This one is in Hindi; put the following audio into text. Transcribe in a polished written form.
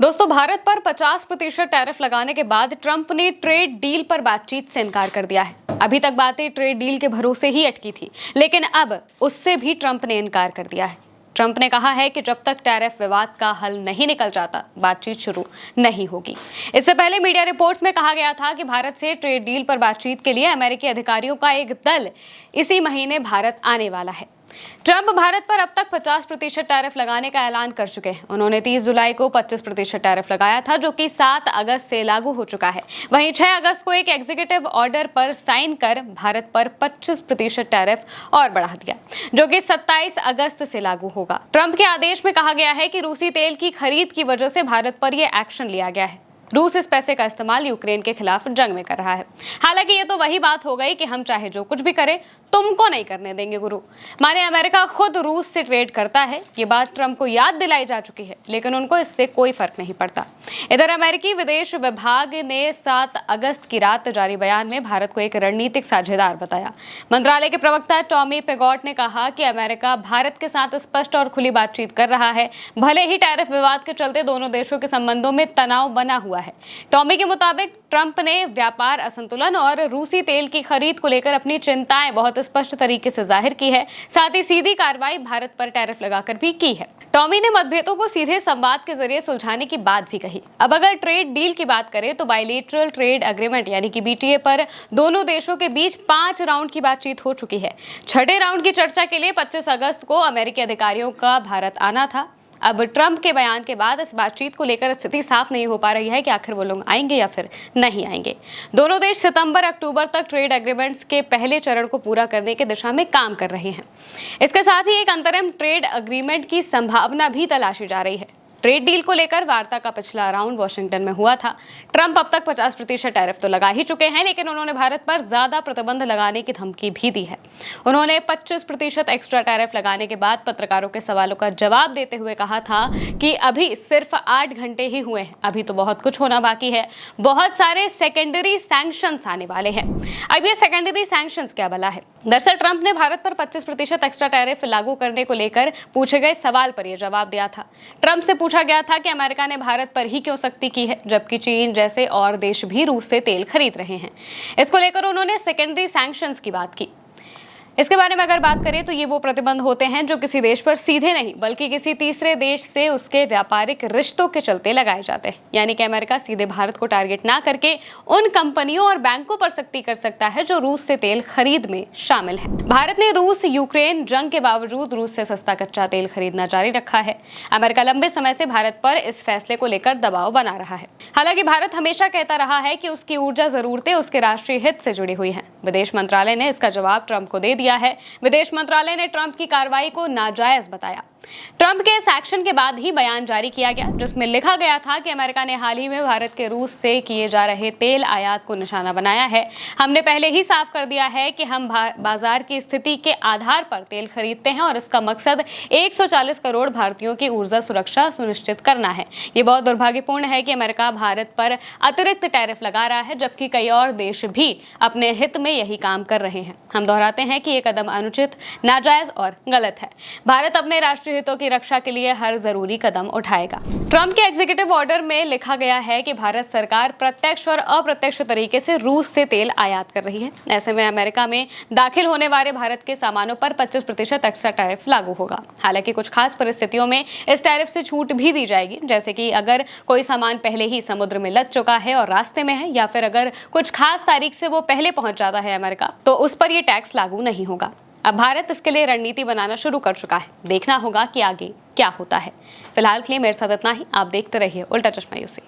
दोस्तों, भारत पर 50% टैरिफ लगाने के बाद ट्रंप ने ट्रेड डील पर बातचीत से इनकार कर दिया है। अभी तक बातें ट्रेड डील के भरोसे ही अटकी थी, लेकिन अब उससे भी ट्रंप ने इनकार कर दिया है। ट्रंप ने कहा है कि जब तक टैरिफ विवाद का हल नहीं निकल जाता, बातचीत शुरू नहीं होगी। इससे पहले मीडिया रिपोर्ट्स में कहा गया था कि भारत से ट्रेड डील पर बातचीत के लिए अमेरिकी अधिकारियों का एक दल इसी महीने भारत आने वाला है। ट्रंप भारत पर अब तक 50% टैरिफ लगाने का ऐलान कर चुके हैं। उन्होंने 30 जुलाई को 25% टैरिफ लगाया था, जो कि 7 अगस्त से लागू हो चुका है। वहीं 6 अगस्त को एक एग्जीक्यूटिव ऑर्डर पर साइन कर भारत पर 25% टैरिफ और बढ़ा दिया, जो कि 27 अगस्त से लागू होगा। ट्रंप के आदेश में कहा गया है कि रूसी तेल की खरीद की वजह से भारत पर यह एक्शन लिया गया है। रूस इस पैसे का इस्तेमाल यूक्रेन के खिलाफ जंग में कर रहा है। हालांकि ये तो वही बात हो गई कि हम चाहे जो कुछ भी करें, तुमको नहीं करने देंगे गुरु। माने अमेरिका खुद रूस से ट्रेड करता है। ये बात ट्रंप को याद दिलाई जा चुकी है, लेकिन उनको इससे कोई फर्क नहीं पड़ता। इधर अमेरिकी विदेश विभाग ने 7 अगस्त की रात जारी बयान में भारत को एक रणनीतिक साझेदार बताया। मंत्रालय के प्रवक्ता टॉमी पेगॉट ने कहा कि अमेरिका भारत के साथ स्पष्ट और खुली बातचीत कर रहा है, भले ही टैरिफ विवाद के चलते दोनों देशों के संबंधों में तनाव बना हुआ है। टॉमी के मुताबिक ट्रंप ने व्यापार असंतुलन और रूसी तेल की खरीद को लेकर अपनी चिंताएं बहुत स्पष्ट तरीके से जाहिर की है। साथ ही सीधी कार्रवाई भारत पर टैरिफ लगाकर भी की है। टॉमी ने मतभेदों को सीधे संवाद के जरिए सुलझाने की बात भी कही। अब अगर ट्रेड डील की बात करें तो बायलैटरल ट्रेड एग्रीमेंट यानी कि बीटीए पर दोनों देशों के बीच 5 राउंड की बातचीत हो चुकी है। छठे राउंड की चर्चा के लिए 25 अगस्त को अमेरिकी अधिकारियों का भारत आना था। अब ट्रंप के बयान के बाद इस बातचीत को लेकर स्थिति साफ नहीं हो पा रही है कि आखिर वो लोग आएंगे या फिर नहीं आएंगे। दोनों देश सितंबर अक्टूबर तक ट्रेड एग्रीमेंट्स के पहले चरण को पूरा करने की दिशा में काम कर रहे हैं। इसके साथ ही एक अंतरिम ट्रेड एग्रीमेंट की संभावना भी तलाशी जा रही है। ट्रेड डील को लेकर वार्ता का पिछला राउंड वॉशिंगटन में हुआ था। ट्रंप अब तक 50% टैरिफ तो लगा ही चुके हैं, लेकिन उन्होंने भारत पर ज्यादा प्रतिबंध लगाने की धमकी भी दी है। उन्होंने 25% एक्स्ट्रा टैरिफ लगाने के बाद पत्रकारों के सवालों का जवाब देते हुए कहा था कि अभी सिर्फ 8 घंटे ही हुए हैं, अभी तो बहुत कुछ होना बाकी है। बहुत सारे सेकेंडरी सैंक्शंस आने वाले हैं। अब ये सेकेंडरी सैंक्शंस क्या भला है? दरअसल ट्रंप ने भारत पर 25% एक्स्ट्रा टैरिफ लागू करने को लेकर पूछे गए सवाल पर यह जवाब दिया था। ट्रंप से पूछा गया था कि अमेरिका ने भारत पर ही क्यों सख्ती की है, जबकि चीन जैसे और देश भी रूस से तेल खरीद रहे हैं। इसको लेकर उन्होंने सेकेंडरी सैंक्शंस की बात की। इसके बारे में अगर बात करें तो ये वो प्रतिबंध होते हैं जो किसी देश पर सीधे नहीं बल्कि किसी तीसरे देश से उसके व्यापारिक रिश्तों के चलते लगाए जाते हैं। यानी कि अमेरिका सीधे भारत को टारगेट ना करके उन कंपनियों और बैंकों पर सख्ती कर सकता है जो रूस से तेल खरीद में शामिल है। भारत ने रूस यूक्रेन जंग के बावजूद रूस से सस्ता कच्चा तेल खरीदना जारी रखा है। अमेरिका लंबे समय से भारत पर इस फैसले को लेकर दबाव बना रहा है। हालांकि भारत हमेशा कहता रहा है कि उसकी ऊर्जा जरूरतें उसके राष्ट्रीय हित से जुड़ी हुई हैं। विदेश मंत्रालय ने इसका जवाब ट्रंप को दे दिया है। विदेश मंत्रालय ने ट्रंप की कार्रवाई को नाजायज बताया। ट्रंप के इस एक्शन के बाद ही बयान जारी किया गया, जिसमें लिखा गया था कि अमेरिका ने हाल ही में भारत के रूस से किए जा रहे तेल आयात को निशाना बनाया है। हमने पहले ही साफ कर दिया है कि हम बाजार की स्थिति के आधार पर तेल खरीदते हैं और इसका मकसद 140 करोड़ भारतीयों की ऊर्जा सुरक्षा सुनिश्चित करना है। ये बहुत दुर्भाग्यपूर्ण है कि अमेरिका भारत पर अतिरिक्त टैरिफ लगा रहा है, जबकि कई और देश भी अपने हित में यही काम कर रहे हैं। हम दोहराते हैं कि ये कदम अनुचित, नाजायज और गलत है। भारत अपने राष्ट्रीय हितों की रक्षा के लिए हर जरूरी कदम उठाएगा। ट्रंप के एग्जीक्यूटिव ऑर्डर में लिखा गया है कि भारत सरकार प्रत्यक्ष और अप्रत्यक्ष तरीके से रूस से तेल आयात कर रही है। ऐसे में अमेरिका में दाखिल होने वाले भारत के सामानों पर 25% एक्स्ट्रा टैरिफ लागू होगा। हालांकि कुछ खास परिस्थितियों में इस टैरिफ से छूट भी दी जाएगी, जैसे कि अगर कोई सामान पहले ही समुद्र में लद चुका है और रास्ते में है, या फिर अगर कुछ खास तारीख से वो पहले पहुंच जाता है अमेरिका, तो उस पर यह टैक्स लागू नहीं होगा। अब भारत इसके लिए रणनीति बनाना शुरू कर चुका है। देखना होगा कि आगे क्या होता है। फिलहाल के लिए मेरे साथ इतना ही। आप देखते रहिए उल्टा चश्मा यूसी।